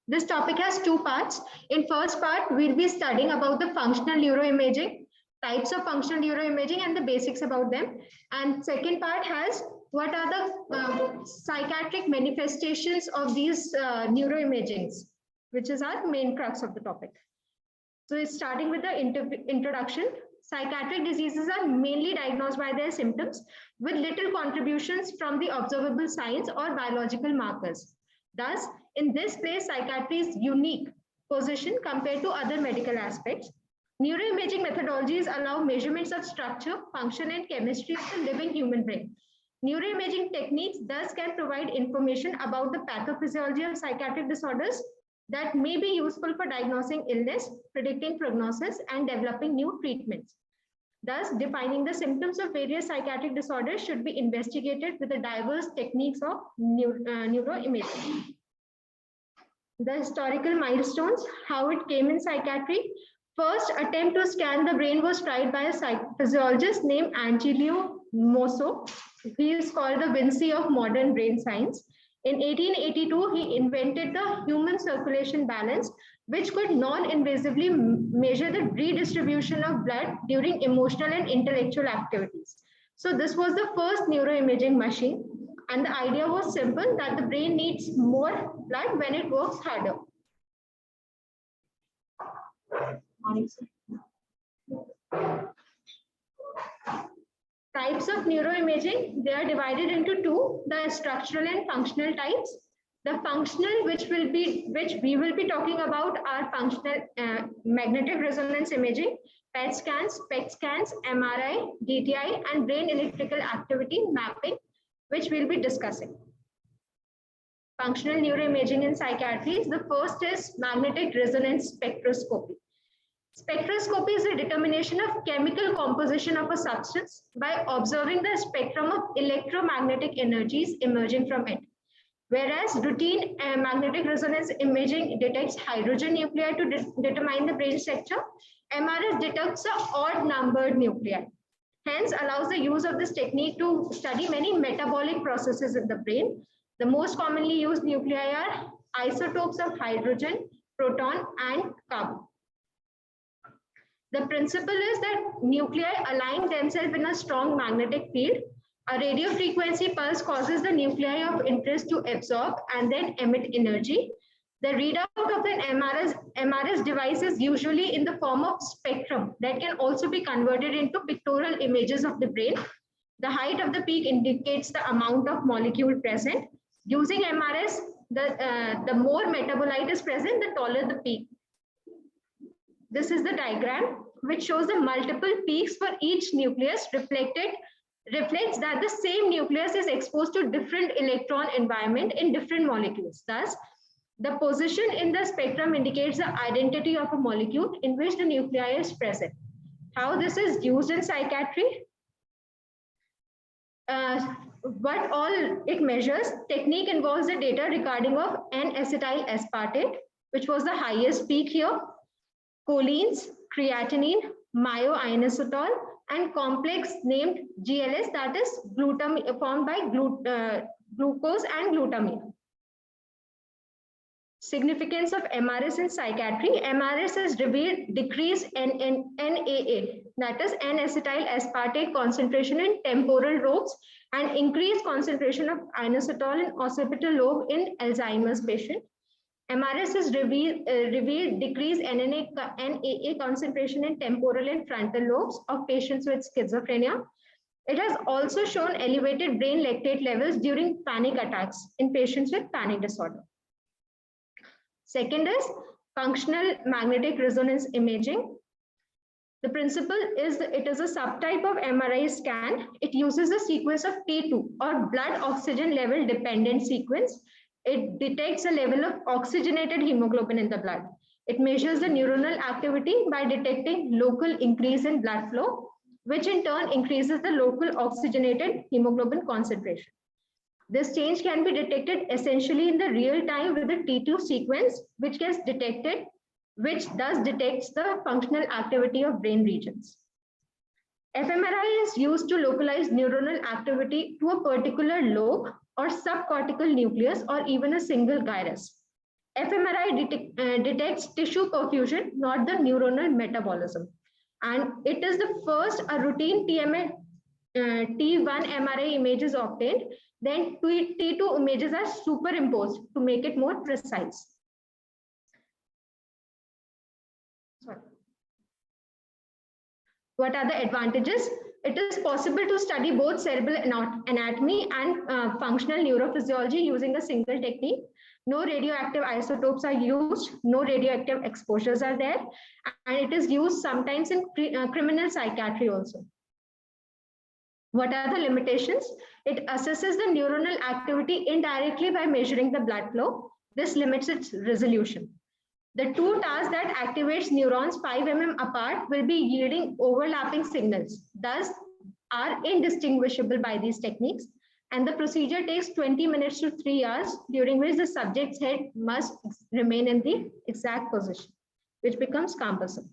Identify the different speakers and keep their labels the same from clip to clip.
Speaker 1: This topic has two parts. In first part, we'll be studying about the functional neuroimaging, types of functional neuroimaging and the basics about them. And second part has what are the psychiatric manifestations of these neuroimagings, which is our main crux of the topic. So it's starting with the introduction. Psychiatric diseases are mainly diagnosed by their symptoms with little contributions from the observable signs or biological markers. Thus, in this place, psychiatry is unique position compared to other medical aspects. Neuroimaging methodologies allow measurements of structure, function, and chemistry of the living human brain. Neuroimaging techniques thus can provide information about the pathophysiology of psychiatric disorders that may be useful for diagnosing illness, predicting prognosis, and developing new treatments. Thus, defining the symptoms of various psychiatric disorders should be investigated with the diverse techniques of neuroimaging. The historical milestones, how it came in psychiatry. First attempt to scan the brain was tried by a physiologist named Angelo Mosso. He is called the Vinci of modern brain science. In 1882, he invented the human circulation balance, which could non-invasively measure the redistribution of blood during emotional and intellectual activities. So this was the first neuroimaging machine. And the idea was simple, that the brain needs more blood when it works harder. Types of neuroimaging, they are divided into two, the structural and functional types. The functional, which we will be talking about, are functional magnetic resonance imaging, PET scans, SPECT scans, MRI, DTI, and brain electrical activity mapping, which we'll be discussing. Functional neuroimaging in psychiatry, the first is magnetic resonance spectroscopy. Spectroscopy is a determination of chemical composition of a substance by observing the spectrum of electromagnetic energies emerging from it. Whereas routine magnetic resonance imaging detects hydrogen nuclei to determine the brain structure, MRS detects an odd numbered nuclei. Hence, allows the use of this technique to study many metabolic processes in the brain. The most commonly used nuclei are isotopes of hydrogen, proton, and carbon. The principle is that nuclei align themselves in a strong magnetic field. A radio frequency pulse causes the nuclei of interest to absorb and then emit energy. The readout of an MRS device is usually in the form of spectrum that can also be converted into pictorial images of the brain. The height of the peak indicates the amount of molecule present. Using MRS, the more metabolite is present, the taller the peak. This is the diagram, which shows the multiple peaks for each nucleus reflects that the same nucleus is exposed to different electron environment in different molecules. Thus, the position in the spectrum indicates the identity of a molecule in which the nuclei is present. How this is used in psychiatry? What all it measures? Technique involves the data regarding of N-acetyl aspartate, which was the highest peak here, cholines, creatinine, myoinositol, and complex named GLS, that is glutamine, formed by glucose and glutamine. Significance of MRS in psychiatry. MRS has revealed decreased NAA, that is N-acetyl aspartate concentration in temporal lobes and increased concentration of inositol in occipital lobe in Alzheimer's patient. MRS has revealed decreased NAA concentration in temporal and frontal lobes of patients with schizophrenia. It has also shown elevated brain lactate levels during panic attacks in patients with panic disorder. Second is functional magnetic resonance imaging. The principle is it is a subtype of MRI scan. It uses a sequence of T2 or blood oxygen level dependent sequence. It detects a level of oxygenated hemoglobin in the blood. It measures the neuronal activity by detecting local increase in blood flow, which in turn increases the local oxygenated hemoglobin concentration. This change can be detected essentially in the real time with the T2 sequence, which gets detected, which thus detects the functional activity of brain regions. fMRI is used to localize neuronal activity to a particular lobe or subcortical nucleus or even a single gyrus. fMRI detects tissue perfusion, not the neuronal metabolism. And it is the first a routine T1 MRI image is obtained, then T2 images are superimposed to make it more precise. Sorry. What are the advantages? It is possible to study both cerebral anatomy and functional neurophysiology using a single technique. No radioactive isotopes are used, no radioactive exposures are there, and it is used sometimes in criminal psychiatry also. What are the limitations? It assesses the neuronal activity indirectly by measuring the blood flow. This limits its resolution. The two tasks that activates neurons 5 mm apart will be yielding overlapping signals, thus are indistinguishable by these techniques. And the procedure takes 20 minutes to 3 hours, during which the subject's head must remain in the exact position, which becomes cumbersome.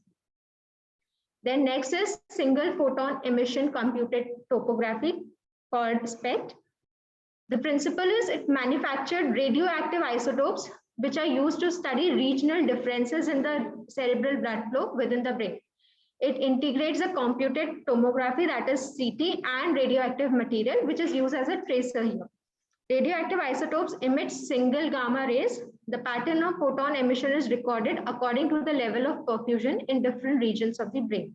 Speaker 1: Then next is single photon emission computed topography called SPECT. The principle is it manufactured radioactive isotopes which are used to study regional differences in the cerebral blood flow within the brain. It integrates a computed tomography, that is CT, and radioactive material, which is used as a tracer here. Radioactive isotopes emit single gamma rays. The pattern of photon emission is recorded according to the level of perfusion in different regions of the brain.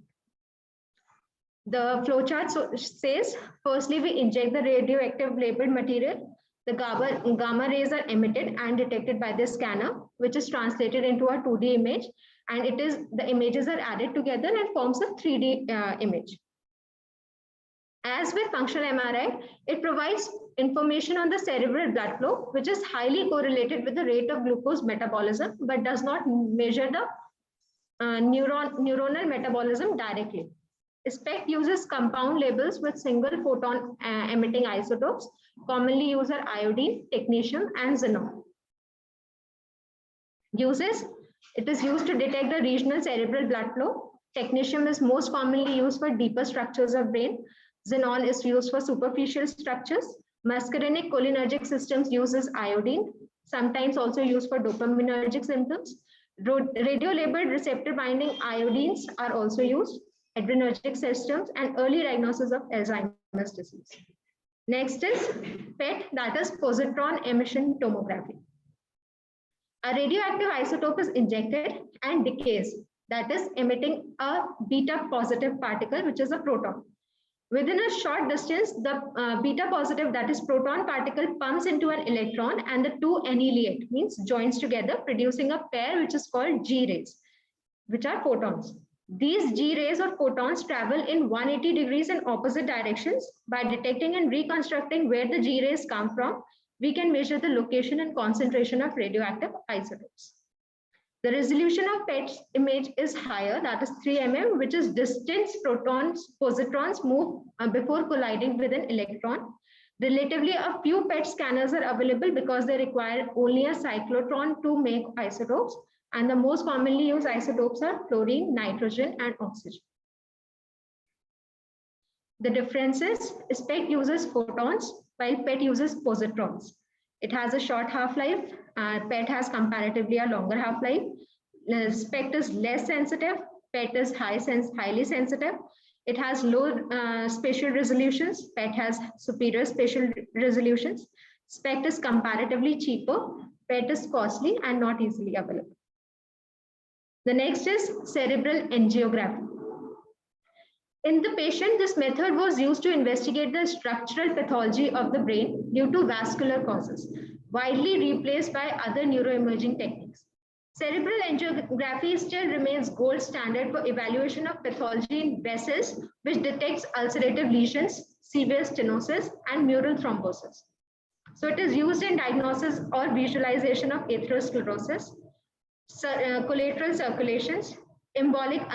Speaker 1: The flowchart says, firstly, we inject the radioactive labeled material. The gamma rays are emitted and detected by the scanner, which is translated into a 2D image, and the images are added together and forms a 3D image. As with functional MRI, it provides information on the cerebral blood flow, which is highly correlated with the rate of glucose metabolism, but does not measure the neuronal metabolism directly. SPECT uses compound labels with single photon emitting isotopes. Commonly used are iodine, technetium, and xenon. Uses: it is used to detect the regional cerebral blood flow. Technetium is most commonly used for deeper structures of brain. Xenon is used for superficial structures. Muscarinic cholinergic systems uses iodine, sometimes also used for dopaminergic symptoms. Radio-labeled receptor binding iodines are also used. Adrenergic systems and early diagnosis of Alzheimer's disease. Next is PET, that is positron emission tomography. A radioactive isotope is injected and decays, that is emitting a beta positive particle, which is a proton. Within a short distance, the beta positive, that is proton particle, pumps into an electron and the two annihilate, means joins together, producing a pair which is called G rays, which are photons. These G rays or photons travel in 180 degrees in opposite directions. By detecting and reconstructing where the G rays come from, we can measure the location and concentration of radioactive isotopes. The resolution of PET image is higher, that is 3 mm, which is distance positrons move before colliding with an electron. Relatively, a few PET scanners are available because they require only a cyclotron to make isotopes. And the most commonly used isotopes are fluorine, nitrogen, and oxygen. The differences: SPECT uses photons, while PET uses positrons. It has a short half-life. PET has comparatively a longer half-life. SPECT is less sensitive. PET is highly sensitive. It has low spatial resolutions. PET has superior spatial resolutions. SPECT is comparatively cheaper. PET is costly and not easily available. The next is cerebral angiography. In the patient, this method was used to investigate the structural pathology of the brain due to vascular causes, widely replaced by other neuroimaging techniques. Cerebral angiography still remains gold standard for evaluation of pathology in vessels, which detects ulcerative lesions, severe stenosis, and mural thrombosis. So it is used in diagnosis or visualization of atherosclerosis, collateral circulations, embolic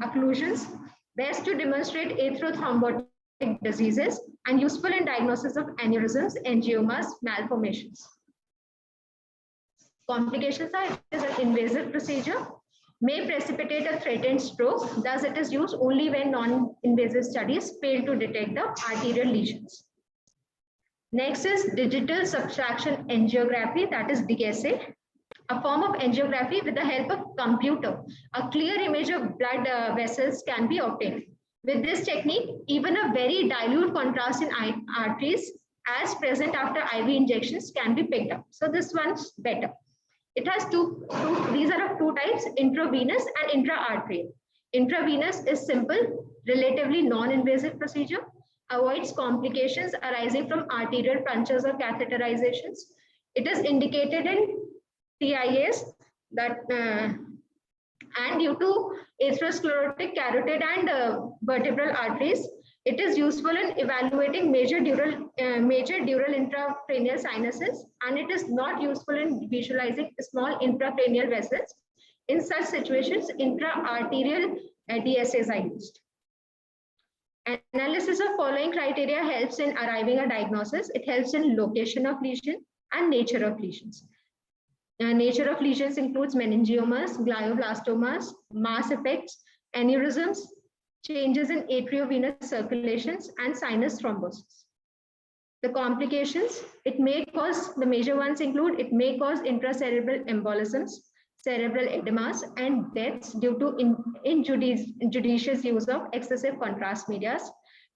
Speaker 1: occlusions, best to demonstrate atherothrombotic diseases, and useful in diagnosis of aneurysms, angiomas, malformations. Complications are: it is an invasive procedure. may precipitate a threatened stroke. Thus, it is used only when non-invasive studies fail to detect the arterial lesions. Next is digital subtraction angiography, that is DSA, a form of angiography with the help of computer. A clear image of blood vessels can be obtained. With this technique, even a very dilute contrast in arteries as present after IV injections can be picked up. So this one's better. It has these are of two types, intravenous and intra-arterial. Intravenous is simple, relatively non-invasive procedure, avoids complications arising from arterial punctures or catheterizations. It is indicated in TIAs that and due to atherosclerotic carotid and vertebral arteries, it is useful in evaluating major dural intracranial sinuses, and it is not useful in visualizing small intracranial vessels. In such situations, intra-arterial DSAs are used. Analysis of following criteria helps in arriving at diagnosis. It helps in location of lesion and nature of lesions. Nature of lesions includes meningiomas, glioblastomas, mass effects, aneurysms, changes in arteriovenous circulations, and sinus thrombosis. The complications, it may cause, the major ones include, it may cause intracerebral embolisms, cerebral edemas, and deaths due to injudicious use of excessive contrast medias.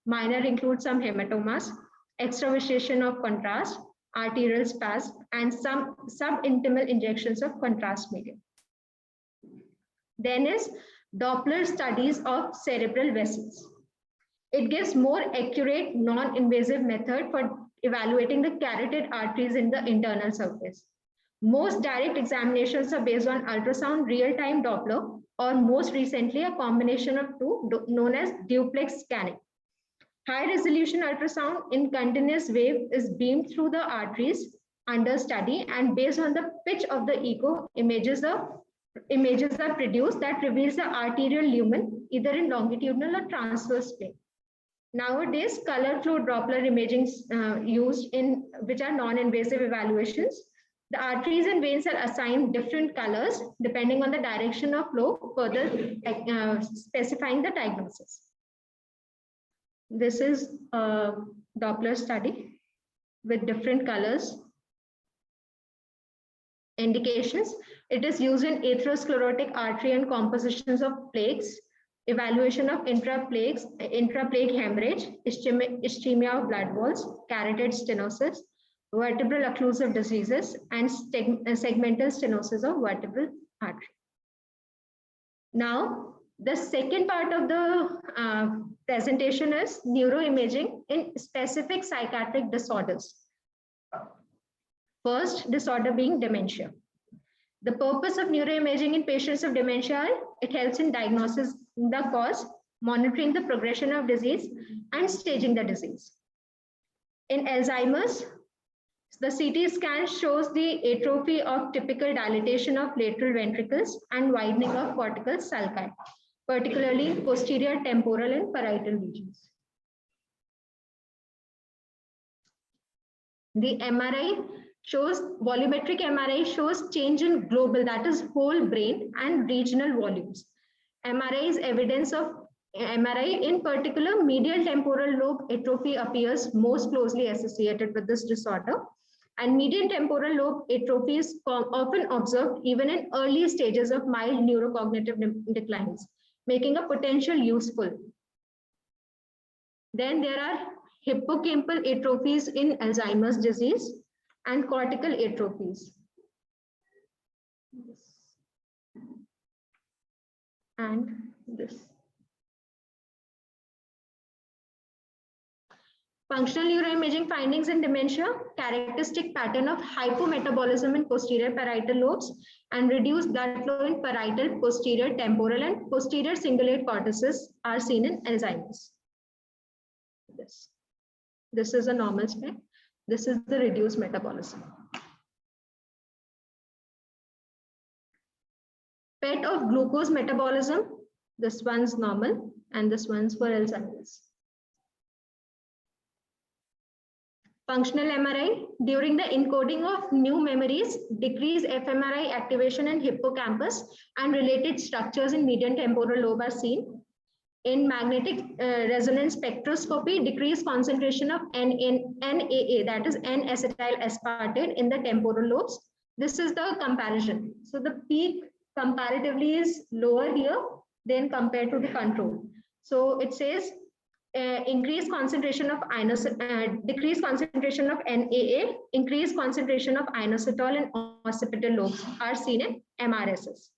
Speaker 1: Minor include some hematomas, extravasation of contrast, arterial spasm, and some subintimal injections of contrast medium. Then is Doppler studies of cerebral vessels. It gives more accurate, non-invasive method for evaluating the carotid arteries in the internal surface. Most direct examinations are based on ultrasound, real-time Doppler, or most recently a combination of two known as duplex scanning. High-resolution ultrasound in continuous wave is beamed through the arteries under study, and based on the pitch of the echo, images are produced that reveals the arterial lumen either in longitudinal or transverse plane. Nowadays, color flow Doppler imaging used in which are non-invasive evaluations. The arteries and veins are assigned different colors depending on the direction of flow, further specifying the diagnosis. This is a Doppler study with different colors. Indications, it is used in atherosclerotic artery and compositions of plaques, evaluation of intraplaque hemorrhage, ischemia of blood walls, carotid stenosis, vertebral occlusive diseases, and segmental stenosis of vertebral artery. Now, the second part of the presentation is neuroimaging in specific psychiatric disorders. First disorder being dementia. The purpose of neuroimaging in patients of dementia, it helps in diagnosis the cause, monitoring the progression of disease, and staging the disease. In Alzheimer's, the CT scan shows the atrophy of typical dilatation of lateral ventricles and widening of cortical sulci, particularly in posterior temporal and parietal regions. The MRI shows, volumetric MRI shows change in global, that is whole brain, and regional volumes. MRI is evidence of MRI, in particular, medial temporal lobe atrophy appears most closely associated with this disorder. And median temporal lobe atrophy is often observed even in early stages of mild neurocognitive declines, making a potential useful. Then there are hippocampal atrophies in Alzheimer's disease and cortical atrophies. And this. Functional neuroimaging findings in dementia, characteristic pattern of hypometabolism in posterior parietal lobes and reduced blood flow in parietal, posterior temporal, and posterior cingulate cortices are seen in Alzheimer's. This is a normal spec. This is the reduced metabolism. PET of glucose metabolism, this one's normal and this one's for Alzheimer's. Functional MRI, during the encoding of new memories, decrease fMRI activation in hippocampus and related structures in median temporal lobe are seen. In magnetic resonance spectroscopy, decreased concentration of NAA, that is N-acetyl aspartate in the temporal lobes. This is the comparison. So the peak comparatively is lower here than compared to the control. So it says increased concentration of decreased concentration of NAA, increased concentration of inositol in occipital lobes are seen in MRSS.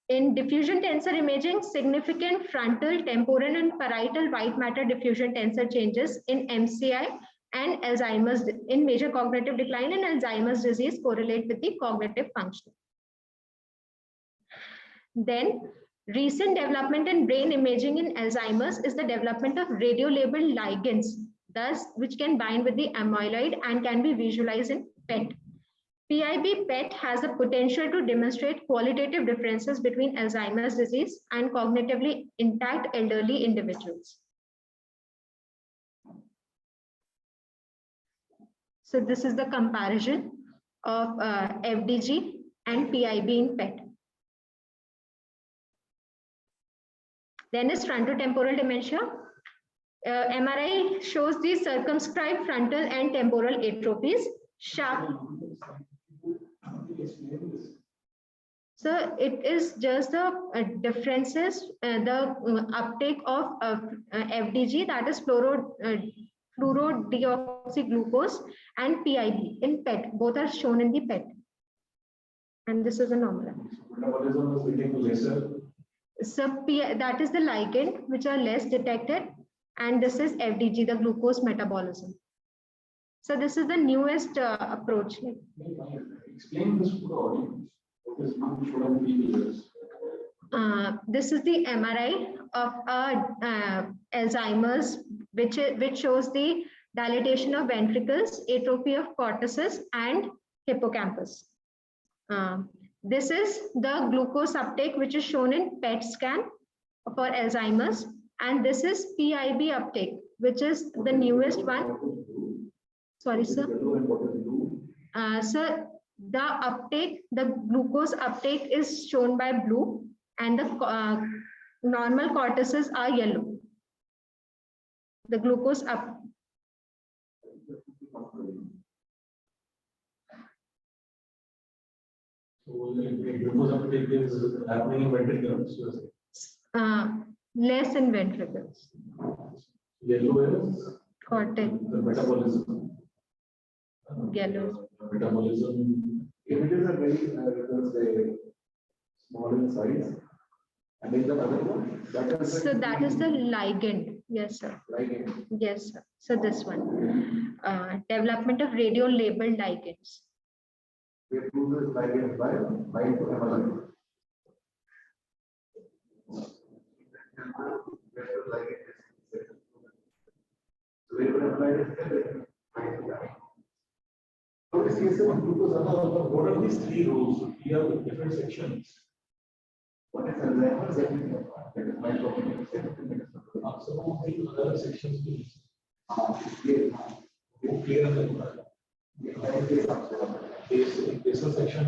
Speaker 1: In diffusion tensor imaging, significant frontal, temporal, and parietal white matter diffusion tensor changes in MCI and Alzheimer's in major cognitive decline and Alzheimer's disease correlate with the cognitive function. Then, recent development in brain imaging in Alzheimer's is the development of radiolabeled ligands, thus which can bind with the amyloid and can be visualized in PET. PIB PET has the potential to demonstrate qualitative differences between Alzheimer's disease and cognitively intact elderly individuals. So this is the comparison of FDG and PIB in PET. Then is frontotemporal dementia. MRI shows the circumscribed frontal and temporal atrophies. Sharp. So it is just the differences, the uptake of FDG, that is fluorodeoxyglucose, and PIB in PET. Both are shown in the PET. And this is a normal. So that is the ligand which are less detected, and this is FDG, the glucose metabolism. So this is the newest approach.
Speaker 2: Explain this to the audience.
Speaker 1: This is the MRI of Alzheimer's, which shows the dilatation of ventricles, atrophy of cortices, and hippocampus. This is the glucose uptake, which is shown in PET scan for Alzheimer's, and this is PIB uptake, which is the newest one. Sorry, sir. Sir, the uptake, the glucose uptake is shown by blue, and the normal cortices are yellow. The glucose up.
Speaker 2: So the glucose uptake is happening in ventricles.
Speaker 1: Less in ventricles.
Speaker 2: Yellow is
Speaker 1: cortex.
Speaker 2: The metabolism.
Speaker 1: Yellow.
Speaker 2: Metabolism. Images are very small in size. And is the other one?
Speaker 1: So that is the ligand. Yes, sir.
Speaker 2: Ligand.
Speaker 1: Yes, sir. So this one. Development of radio-labeled ligands.
Speaker 2: We prove this ligand by bind to amyloid. What are these three rows? We have different sections. What is Alzheimer's? That is some of the other sections, please. Clear basal section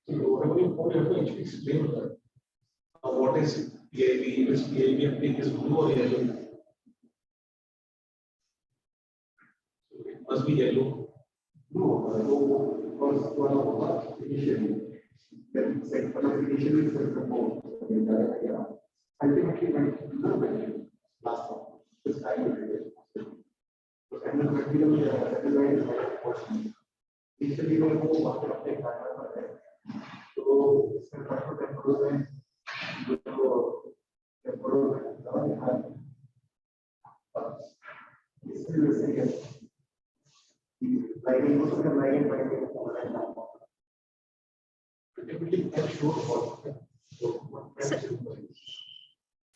Speaker 2: so whatever you have to actually explain that. What is PIB? Is PIB uptake is blue or yellow? So it must be yellow. No, because initially, then initially is ultimately last one. This time so initially we will go uptake. So this is the second.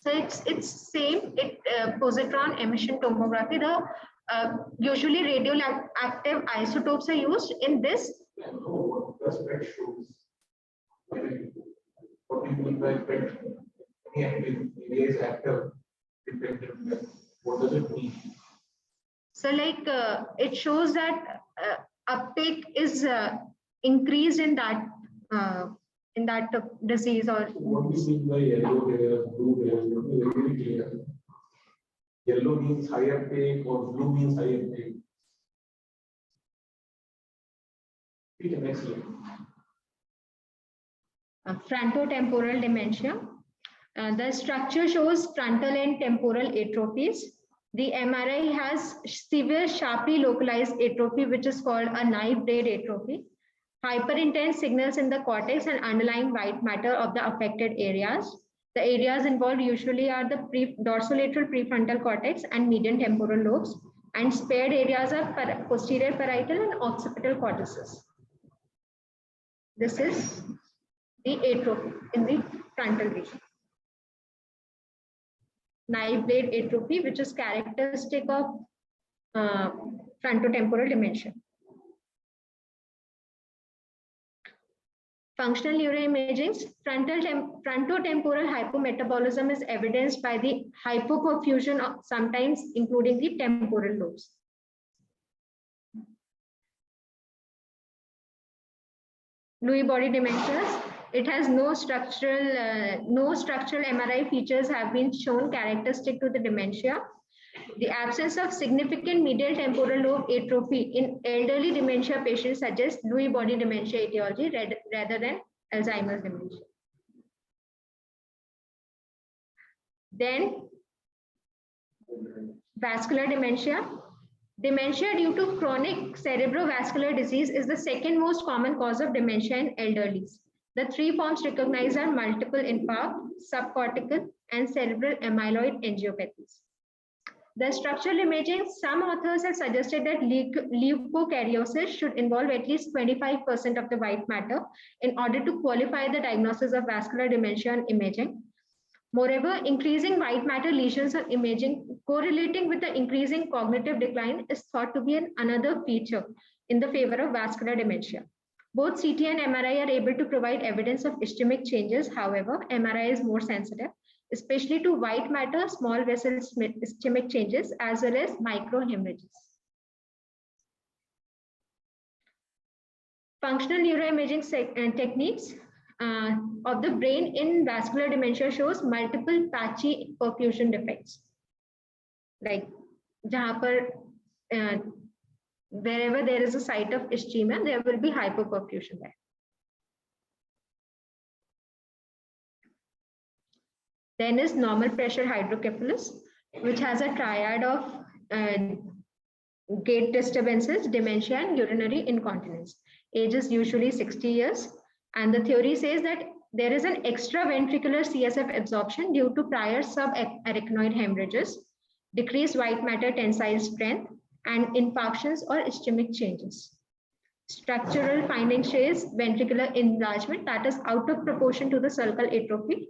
Speaker 1: So it's same. Positron emission tomography. The usually radioactive isotopes are used in this.
Speaker 2: What you mean by PET? Any area is active, dependent. What does it mean?
Speaker 1: So like it shows that uptake is increased in that disease or.
Speaker 2: What do you mean by yellow hair, blue hair? Very clear. Yellow means high uptake or blue means high uptake. Okay, next slide.
Speaker 1: Frontotemporal dementia. The structure shows frontal and temporal atrophies. The MRI has severe sharply localized atrophy, which is called a knife blade atrophy. Hyperintense signals in the cortex and underlying white matter of the affected areas. The areas involved usually are the dorsolateral prefrontal cortex and median temporal lobes, and spared areas are posterior parietal and occipital cortices. This is the atrophy in the frontal region. Knife blade atrophy, which is characteristic of frontotemporal dementia. Functional neuroimaging, frontotemporal hypometabolism is evidenced by the hypoperfusion of sometimes including the temporal lobes. Lewy body dementias, it has no structural MRI features have been shown characteristic to the dementia. The absence of significant medial temporal lobe atrophy in elderly dementia patients suggests Lewy body dementia etiology rather than Alzheimer's dementia. Then vascular dementia. Dementia due to chronic cerebrovascular disease is the second most common cause of dementia in elderlies. The three forms recognized are multiple infarct, subcortical, and cerebral amyloid angiopathies. The structural imaging, some authors have suggested that leukocariosis should involve at least 25% of the white matter in order to qualify the diagnosis of vascular dementia on imaging. Moreover, increasing white matter lesions on imaging correlating with the increasing cognitive decline is thought to be another feature in the favor of vascular dementia. Both CT and MRI are able to provide evidence of ischemic changes. However, MRI is more sensitive, especially to white matter, small vessel ischemic changes, as well as microhemorrhages. Functional neuroimaging techniques of the brain in vascular dementia shows multiple patchy perfusion defects. Like wherever there is a site of ischemia, there will be hypoperfusion there. Then is normal pressure hydrocephalus, which has a triad of gait disturbances, dementia, and urinary incontinence. Age is usually 60 years. And the theory says that there is an extraventricular CSF absorption due to prior subarachnoid hemorrhages, decreased white matter tensile strength, and infarctions or ischemic changes. Structural findings shows ventricular enlargement that is out of proportion to the sulcal atrophy,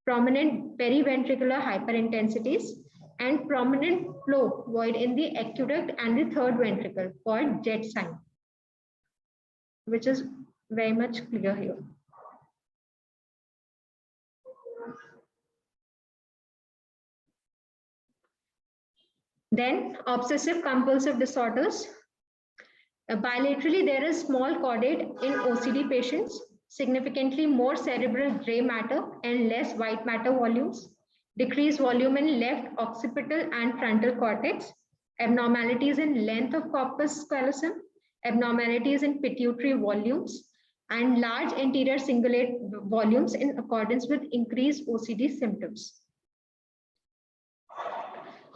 Speaker 1: prominent periventricular hyperintensities, and prominent flow void in the aqueduct and the third ventricle called jet sign, which is very much clear here. Then obsessive compulsive disorders. Bilaterally, there is small caudate in OCD patients, significantly more cerebral gray matter and less white matter volumes, decreased volume in left occipital and frontal cortex, abnormalities in length of corpus callosum, abnormalities in pituitary volumes, and large anterior cingulate volumes in accordance with increased OCD symptoms.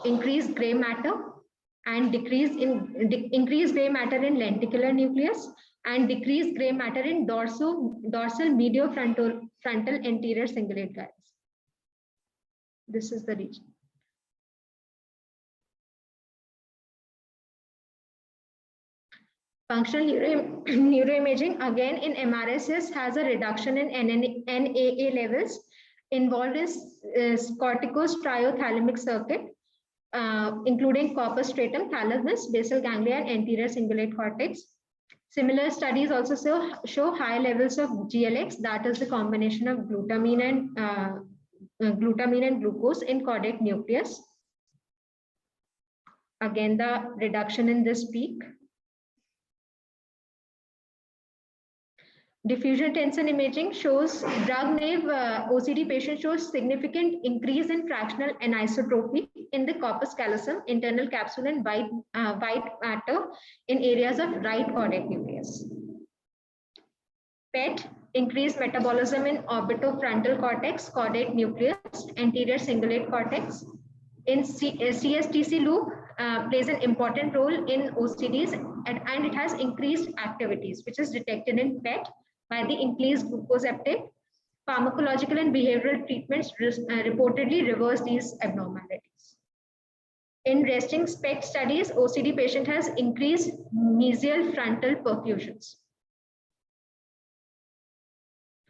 Speaker 1: Increased gray matter and increased gray matter in lenticular nucleus and decreased gray matter in dorsal mediofrontal anterior cingulate gyrus. This is the region. Functional neuroimaging, again in MRSS, has a reduction in NAA levels involved in corticostriothalamic circuit, including corpus stratum, thalamus, basal ganglia, and anterior cingulate cortex. Similar studies also show high levels of GLX, that is the combination of glutamine and glutamine and glucose in caudate nucleus. Again, the reduction in this peak. Diffusion tensor imaging shows drug-naive OCD patient shows significant increase in fractional anisotropy in the corpus callosum, internal capsule, and white matter in areas of right caudate nucleus. PET, increased metabolism in orbitofrontal cortex, caudate nucleus, anterior cingulate cortex. In CSTC loop plays an important role in OCDs, and it has increased activities, which is detected in PET by the increased glucose uptake. Pharmacological and behavioral treatments reportedly reverse these abnormalities. In resting SPECT studies, OCD patient has increased mesial frontal perfusions.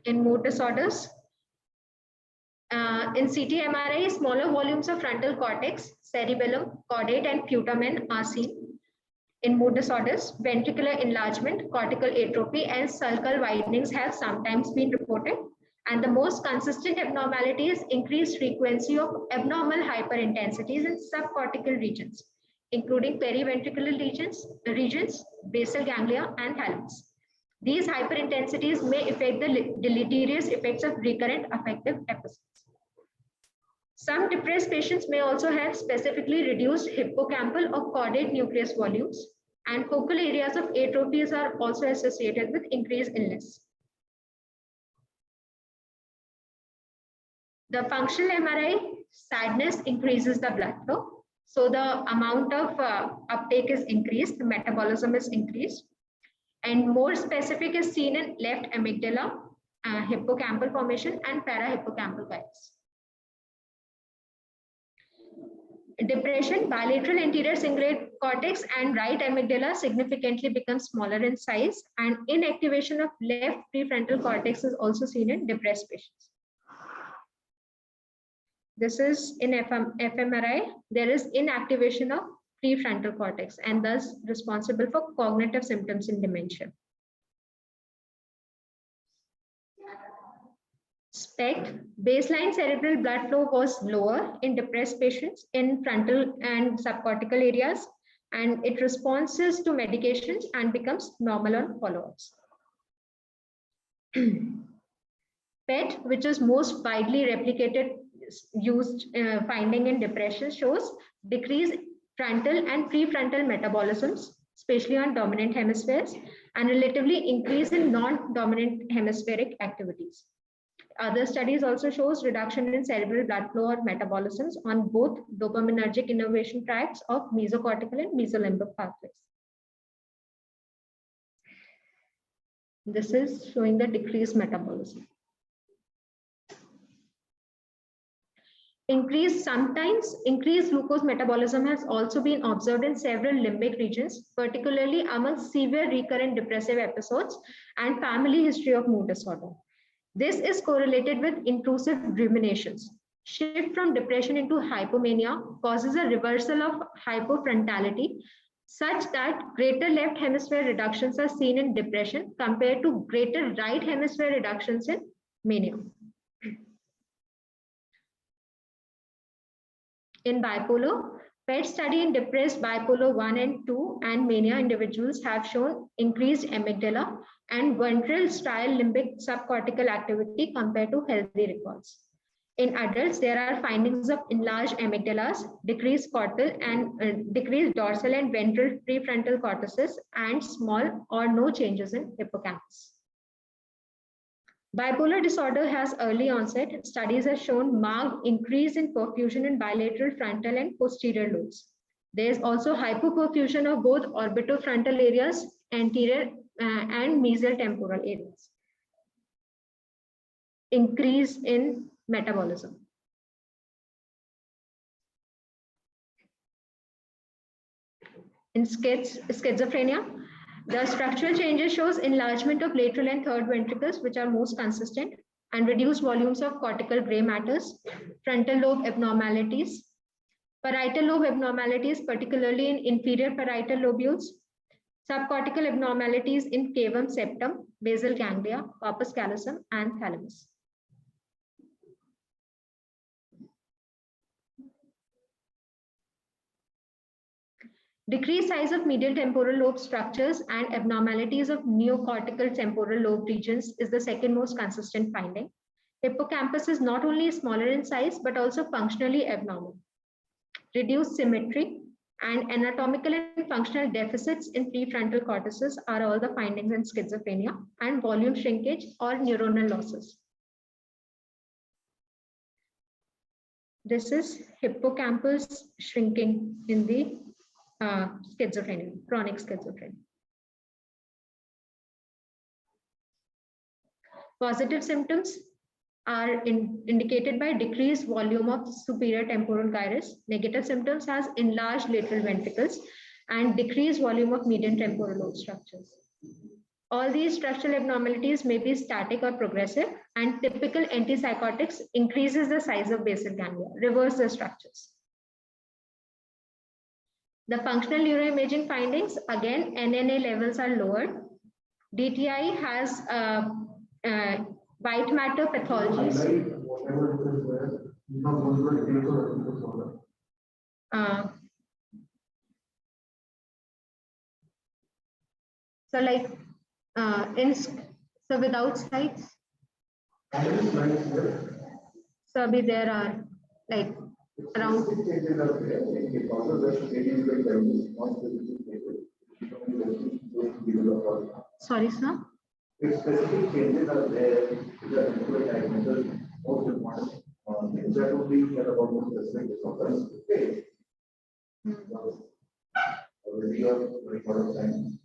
Speaker 1: In mood disorders, in CT MRI, smaller volumes of frontal cortex, cerebellum, caudate, and putamen are seen. In mood disorders, ventricular enlargement, cortical atrophy, and sulcal widenings have sometimes been reported. And the most consistent abnormality is increased frequency of abnormal hyperintensities in subcortical regions, including periventricular regions, basal ganglia, and thalamus. These hyperintensities may affect the deleterious effects of recurrent affective episodes. Some depressed patients may also have specifically reduced hippocampal or caudate nucleus volumes, and focal areas of atrophies are also associated with increased illness. The functional MRI sadness increases the blood flow, so the amount of uptake is increased, the metabolism is increased, and more specific is seen in left amygdala, hippocampal formation, and parahippocampal guides. Depression, bilateral anterior cingulate cortex and right amygdala significantly become smaller in size, and inactivation of left prefrontal cortex is also seen in depressed patients. This is in fMRI. There is inactivation of prefrontal cortex and thus responsible for cognitive symptoms in dementia. SPECT, baseline cerebral blood flow was lower in depressed patients in frontal and subcortical areas, and it responds to medications and becomes normal on follow-ups. PET, which is most widely replicated used finding in depression, shows decreased frontal and prefrontal metabolisms, especially on dominant hemispheres, and relatively increase in non-dominant hemispheric activities. Other studies also shows reduction in cerebral blood flow or metabolisms on both dopaminergic innervation tracts of mesocortical and mesolimbic pathways. This is showing the decreased metabolism. Sometimes increased glucose metabolism has also been observed in several limbic regions, particularly among severe recurrent depressive episodes and family history of mood disorder. This is correlated with intrusive ruminations. Shift from depression into hypomania causes a reversal of hypofrontality, such that greater left hemisphere reductions are seen in depression compared to greater right hemisphere reductions in mania. In bipolar, PET study in depressed bipolar 1 and 2 and mania individuals have shown increased amygdala and ventral strial limbic subcortical activity compared to healthy records. In adults, there are findings of enlarged amygdalas, decreased cortical and decreased dorsal and ventral prefrontal cortices, and small or no changes in hippocampus. Bipolar disorder has early onset. Studies have shown marked increase in perfusion in bilateral frontal and posterior lobes. There is also hypoperfusion of both orbitofrontal areas, anterior and mesial temporal areas. Increase in metabolism. In schizophrenia, the structural changes shows enlargement of lateral and third ventricles, which are most consistent, and reduced volumes of cortical gray matters, frontal lobe abnormalities, parietal lobe abnormalities, particularly in inferior parietal lobules, subcortical abnormalities in cavum septum, basal ganglia, corpus callosum, and thalamus. Decreased size of medial temporal lobe structures and abnormalities of neocortical temporal lobe regions is the second most consistent finding. Hippocampus is not only smaller in size, but also functionally abnormal. Reduced symmetry and anatomical and functional deficits in prefrontal cortices are all the findings in schizophrenia, and volume shrinkage or neuronal losses. This is hippocampus shrinking in the schizophrenia, chronic schizophrenia. Positive symptoms are indicated by decreased volume of superior temporal gyrus. Negative symptoms has enlarged lateral ventricles and decreased volume of median temporal lobe structures. All these structural abnormalities may be static or progressive, and typical antipsychotics increases the size of basal ganglia, reverse the structures. The functional neuroimaging findings, again, NNA levels are lowered. DTI has white matter pathologies. So like so without slides. So there are like around. Sorry, sir.
Speaker 3: If specific changes are there, the diagnosis most important. That would be about the specific disorders. Okay. Already a record time.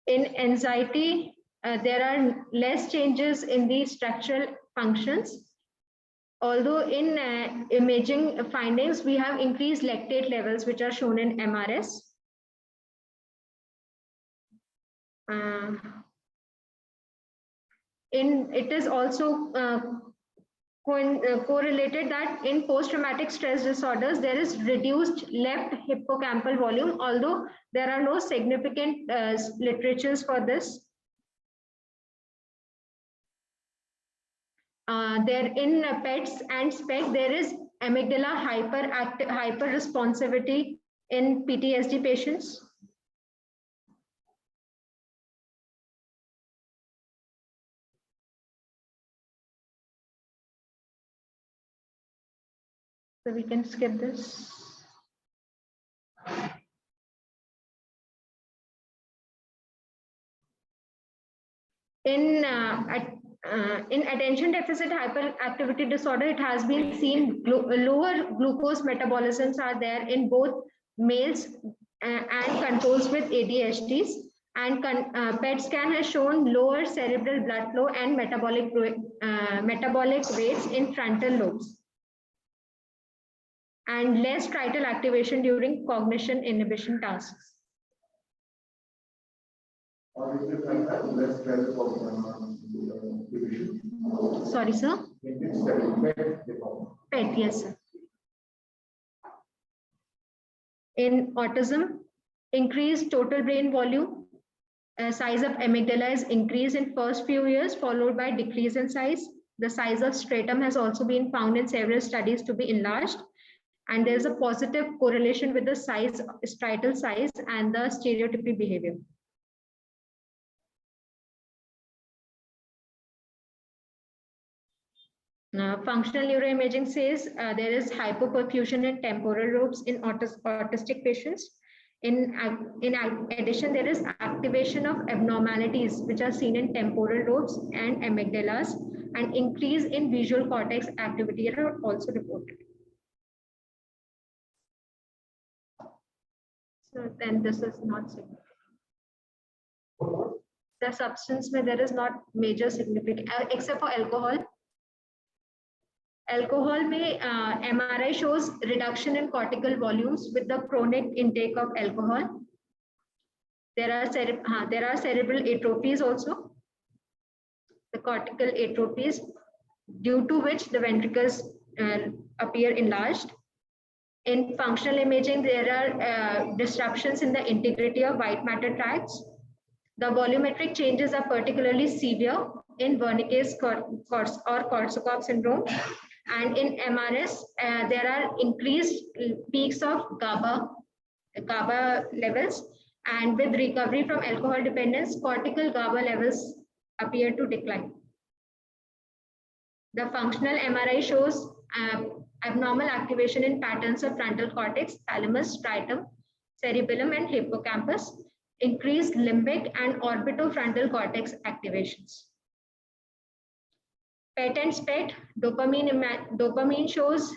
Speaker 1: In anxiety, there are less changes in the structural functions. Although in imaging findings, we have increased lactate levels, which are shown in MRS. It is also correlated that in post-traumatic stress disorders, there is reduced left hippocampal volume, although there are no significant literatures for this. There in PETs and SPEC, there is amygdala hyper-responsivity in PTSD patients. So we can skip this. In attention deficit hyperactivity disorder, it has been seen lower glucose metabolisms are there in both males and controls with ADHDs, and PET scan has shown lower cerebral blood flow and metabolic rates in frontal lobes, and less striatal activation during cognition inhibition tasks. Sorry, sir. PET, yes, sir. In autism, increased total brain volume, size of amygdala is increased in first few years, followed by decrease in size. The size of stratum has also been found in several studies to be enlarged, and there is a positive correlation with the size, striatal size, and the stereotypic behavior. Functional neuroimaging says there is hypoperfusion in temporal lobes in autistic patients. In addition, there is activation of abnormalities which are seen in temporal lobes and amygdalas, and increase in visual cortex activity are also reported. So then this is not significant. The substance where there is not major significant, except for alcohol. Alcohol may MRI shows reduction in cortical volumes with the chronic intake of alcohol. There are cerebral atrophies also, the cortical atrophies, due to which the ventricles appear enlarged. In functional imaging, there are disruptions in the integrity of white matter tracts. The volumetric changes are particularly severe in Wernicke's or Korsakoff syndrome. And in MRS, there are increased peaks of GABA levels, and with recovery from alcohol dependence, cortical GABA levels appear to decline. The functional MRI shows abnormal activation in patterns of frontal cortex, thalamus, striatum, cerebellum, and hippocampus, increased limbic and orbitofrontal cortex activations. PET and SPECT, dopamine shows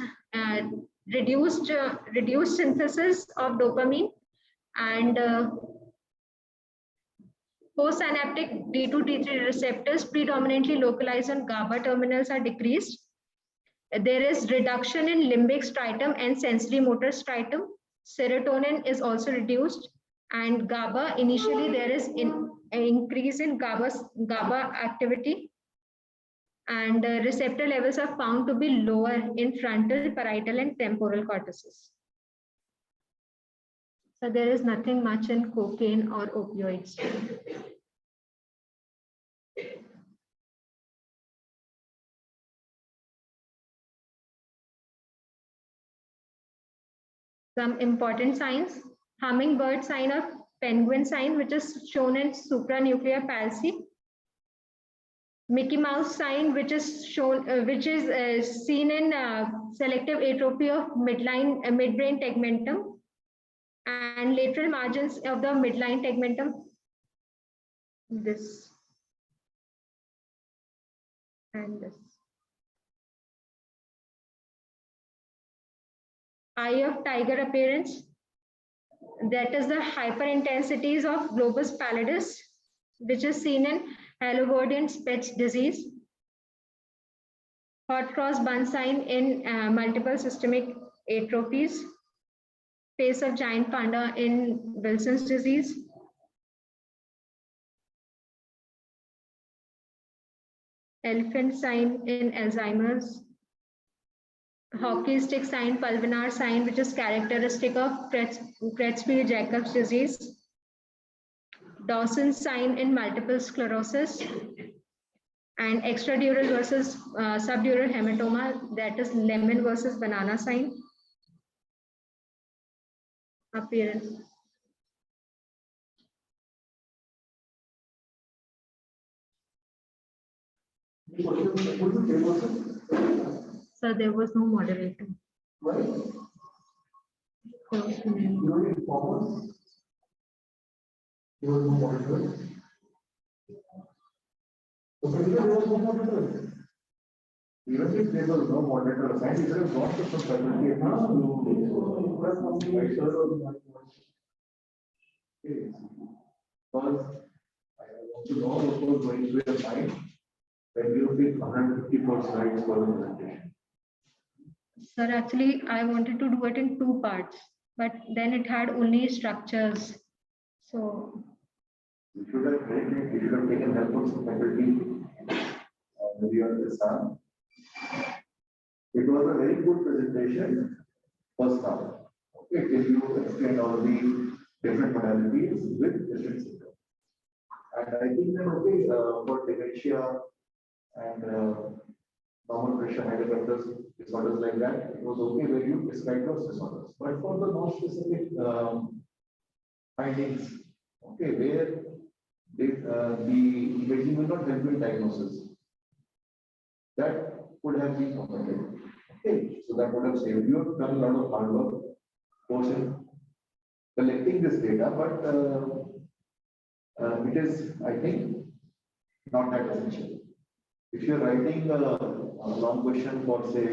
Speaker 1: reduced synthesis of dopamine, and postsynaptic D2, D3 receptors predominantly localized on GABA terminals are decreased. There is reduction in limbic striatum and sensory motor striatum. Serotonin is also reduced, and GABA, initially there is an increase in GABA activity, and receptor levels are found to be lower in frontal, parietal, and temporal cortices. So there is nothing much in cocaine or opioids. Some important signs: hummingbird sign of penguin sign, which is shown in supranuclear palsy. Mickey Mouse sign, which is shown, seen in selective atrophy of midbrain tegmentum and lateral margins of the midline tegmentum. This and this. Eye of tiger appearance. That is the hyperintensities of globus pallidus, which is seen in Haloverdian Spitz disease. Hot cross bun sign in multiple systemic atrophies. Face of giant panda in Wilson's disease. Elephant sign in Alzheimer's. Hockey stick sign, pulvinar sign, which is characteristic of Creutzfeldt-Jacobs disease. Dawson's sign in multiple sclerosis, and extradural versus subdural hematoma, that is lemon versus banana sign. Appearance. So there was no moderator.
Speaker 3: Right?
Speaker 1: Close to me.
Speaker 3: There was no moderator. Even if there was no moderator assigned, you could have gone to some faculty at least because I want to know what was going through your mind when you pick 154 slides for the presentation.
Speaker 1: Sir, actually, I wanted to do it in 2 parts, but then it had only structures. So
Speaker 3: You should have taken help from some faculty maybe on this time. It was a very good presentation, first half. Okay, if you explain all the different modalities with different symptoms. And I think that okay, for dementia and normal pressure hypertension disorders like that, it was okay where you described those disorders. But for the non-specific findings, okay, where the imaging will not help in diagnosis, that could have been omitted. Okay, so that would have saved you. Have done a lot of hard work, course, in collecting this data, but it is, I think, not that essential. If you're writing a long question for, say,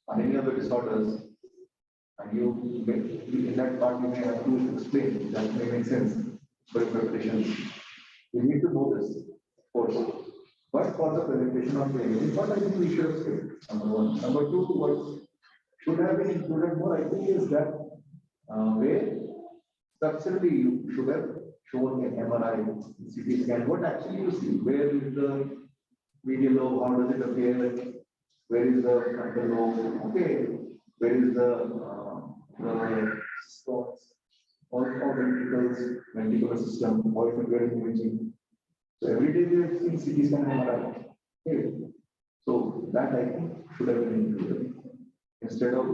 Speaker 3: on any of the disorders, and you in that part you may have to explain, that may make sense for your preparation. You need to know this, of course. But for the presentation of the image, what I think we should have said, number one. Number two, what should have been included more, I think, is that where structurally you should have shown an MRI, CT scan, what actually you see, where is the medial lobe, how does it appear, where is the frontal lobe, okay, where is the spots, all ventricles, ventricular system, how it will imaging. So every day we have seen CT scan and MRI. Okay. So that I think should have been included. Instead of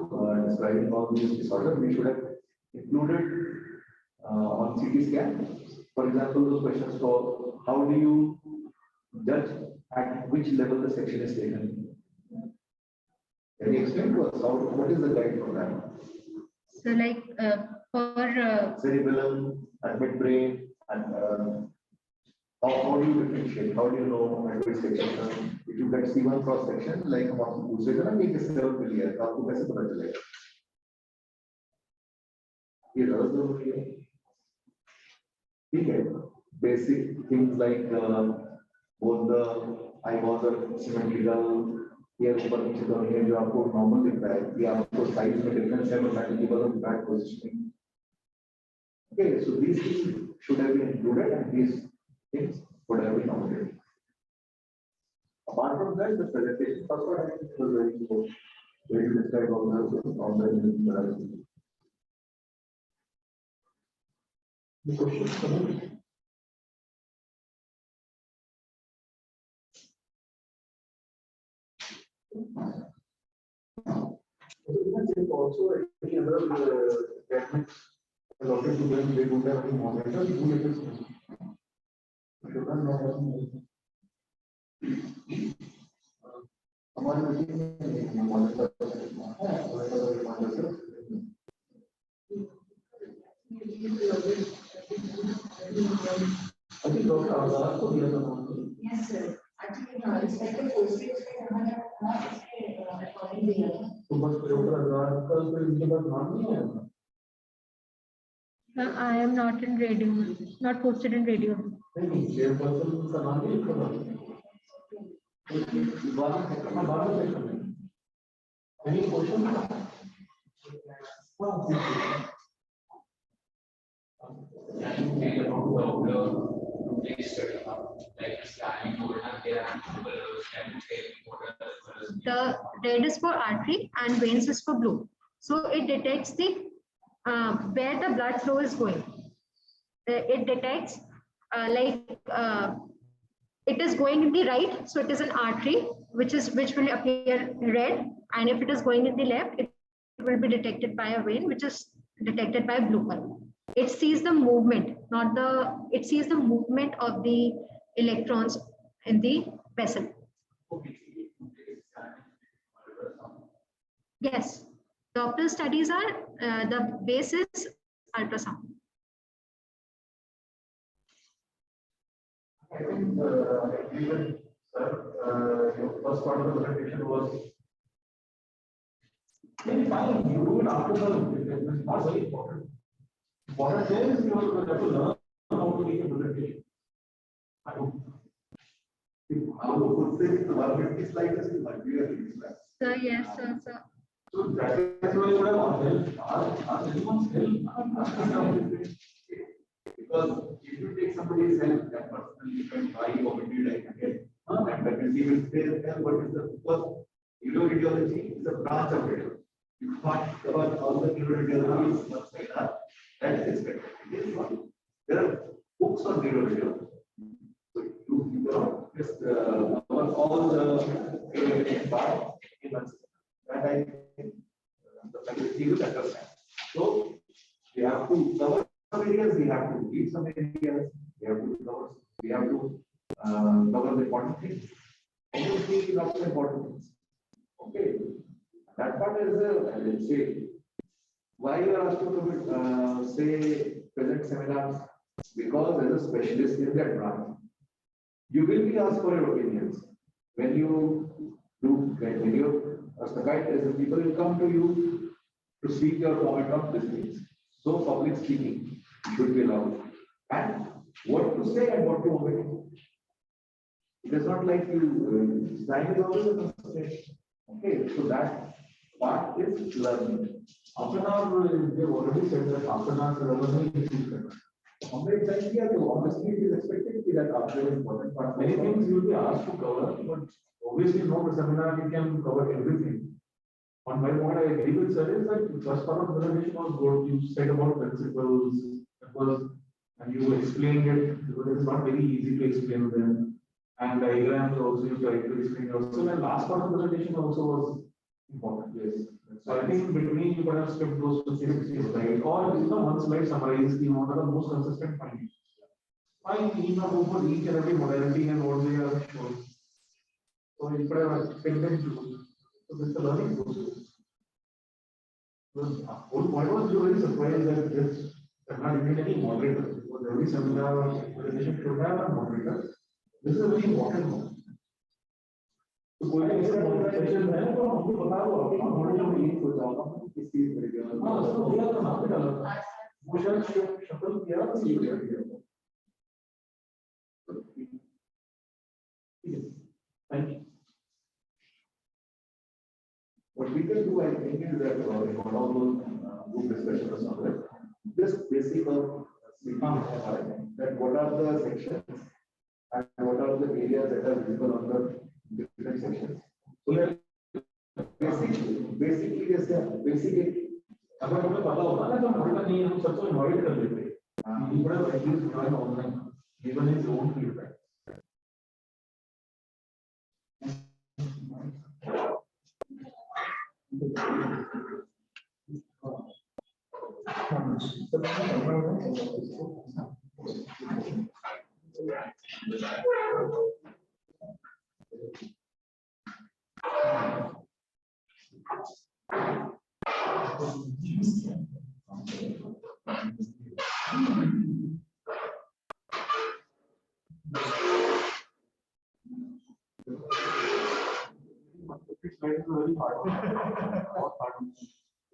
Speaker 3: describing all these disorders, we should have included on CT scan. For example, those questions for how do you judge at which level the section is taken? Can you explain to us what is the guide for that?
Speaker 1: So like for
Speaker 3: Cerebellum and midbrain and how do you differentiate? How do you know at which section? If you get C1 cross section, like हम आपको पूछ रहे थे ना कि किस level पे लिया है, तो आपको कैसे पता चलेगा? ये ज़्यादा जरूरी है। ठीक है, basic things like both the eyeballs are symmetrical. Here ऊपर नीचे दोनों है जो आपको normal दिख रहा है, ये आपको size में difference है, but because of bad positioning. Okay, so these things should have been included, and these things would have been omitted. Apart from that, the presentation first one I think was very good. Very describe all the questions coming. Also, any other academics allotted to them, they don't have any monitor, who let us know. Should not have हमारे meeting में monitor I think Dr. Azhar को दिया था।
Speaker 4: Yes, sir. Actually, respective postage according to
Speaker 3: तो बस Dr. Azhar का कोई इनके पास नाम नहीं है।
Speaker 1: I am not in radio, not posted in radio.
Speaker 3: नहीं, chairperson का नाम नहीं लिखा था। Any question?
Speaker 1: The red is for artery and veins is for blue. So it detects the where the blood flow is going. It detects it is going in the right, so it is an artery which will appear red, and if it is going in the left, it will be detected by a vein which is detected by blue color. It sees the movement, it sees the movement of the electrons in the vessel. Yes, Doppler studies are the basis ultrasound.
Speaker 3: I think even your first part of the presentation was very fine. You do it after the it's not very important. Important is you have to learn how to make a presentation. I hope. How to put it 150 slides is like we are
Speaker 1: Sir, yes, sir.
Speaker 3: So that is why you have ask anyone's help. Because if you take somebody's help, that person you can try committed and faculty will say what is the first neuroradiology is a branch of it. You can't cover all the neuroradiology much like that. That is expected. It is not. There are books on neuroradiology. So you cannot just cover all the part in one system. That I think the faculty will understand. So we have to cover some areas, we have to read some areas, we have to cover the important things. Anything is not the important things. Okay, that part is let's say why you are asked to say present seminars, because as a specialist in that branch, you will be asked for your opinions when you as the guide, people will come to you to speak your comment on these things. So public speaking should be allowed. And what to say and what to omit. It is not like you time is always a concentration. Okay, so that part is learning. After now, they already said that after now, learning is different. Obviously, it is expected that after is important. But many things you will be asked to cover, but obviously, no seminar you can cover everything. On my point, I agree with sir is that the first part of the presentation was good. You said about principles, and you explained it because it is not very easy to explain them.
Speaker 2: And diagrams also you try to explain yourself. So the last part of the presentation also was important. Yes. So I think in between you perhaps skip those specific slides, or one slide summarizes what are the most consistent findings. I need not go for each and every modality and what they are showing. So you could have expected them to do. So this is the learning process. The whole point was you were very surprised that this does not need any moderator. Because every seminar presentation should have a moderator. This is a very important one. तो कोई भी ऐसा session है तो हमको बता दो आप मॉडल में ये हो जाएगा किस चीज में गया हां उसको बोला था ना पे डाला वो शायद शफल किया तो ये कर दिया thank you
Speaker 3: What we can do, I think, is that for all those group discussion or something, just basic of that what are the sections and what are the areas that are visible on the different sections. So that basically just basic.
Speaker 2: अगर हमें पता होता ना तो model नहीं हम सबको invite कर लेते हैं ये बड़ा at least join online given is own feedback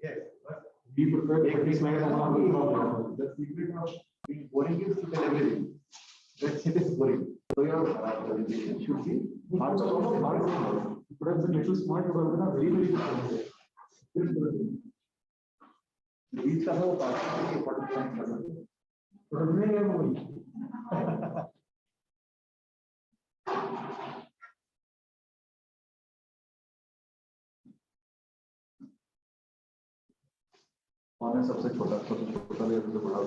Speaker 3: Yes.
Speaker 2: We prefer the secret
Speaker 3: of being boring is to tell everything. That's it is boring. So your presentation should be hard of
Speaker 2: but as a little smart but also very good
Speaker 3: each of our participants
Speaker 2: but
Speaker 3: कौन सबसे छोटा ले तो बड़ा हो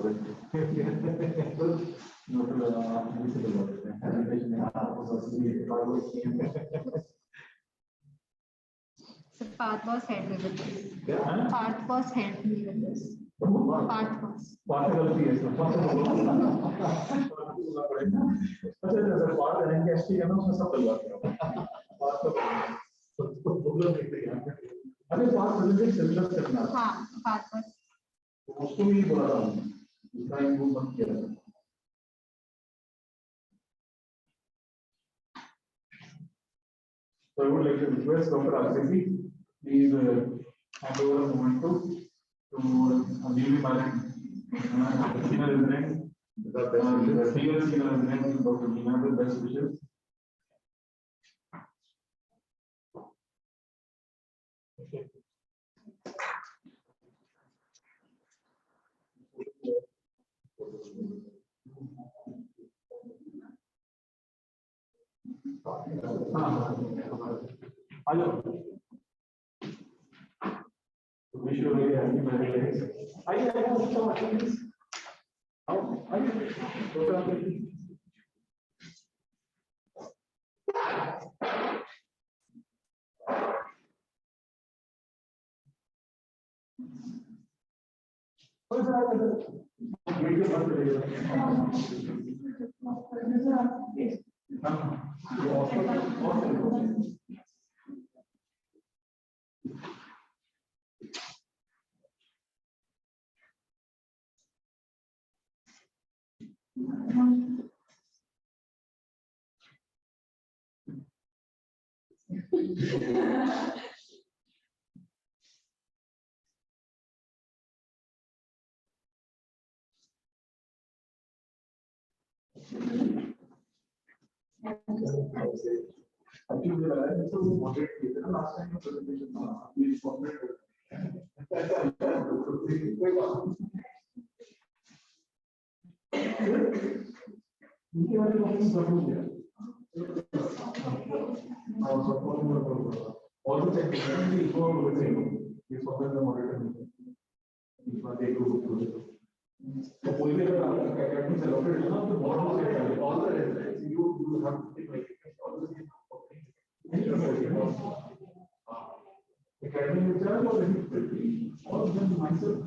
Speaker 1: So Parth was helped me with this. Parth was helped me with this. Parth was.
Speaker 2: गलती है इसमें अच्छा जैसे पार्ट करेंगे एसटी है ना उसमें सब डलवाते हैं पार्ट तो प्रॉब्लम देखते हैं अरे पार्ट प्रेजेंटेशन सिमिलर करना
Speaker 1: हाँ Parth was.
Speaker 2: उसको भी बोला था उसका ही वो बंद किया था So I would like to request Dr. Aksesi, please hand over a moment to newly married senior resident, senior resident, Dr. Meena, the best wishes. Okay. Hello. Wish you a very happy married life. I have some activities. How are you? Actually, it's a moderate case. Last time the presentation, we formatted. Also, technically, we format the moderator. The polymer academy is allotted, the model all the reference you have to take like academic itself or any all of them myself.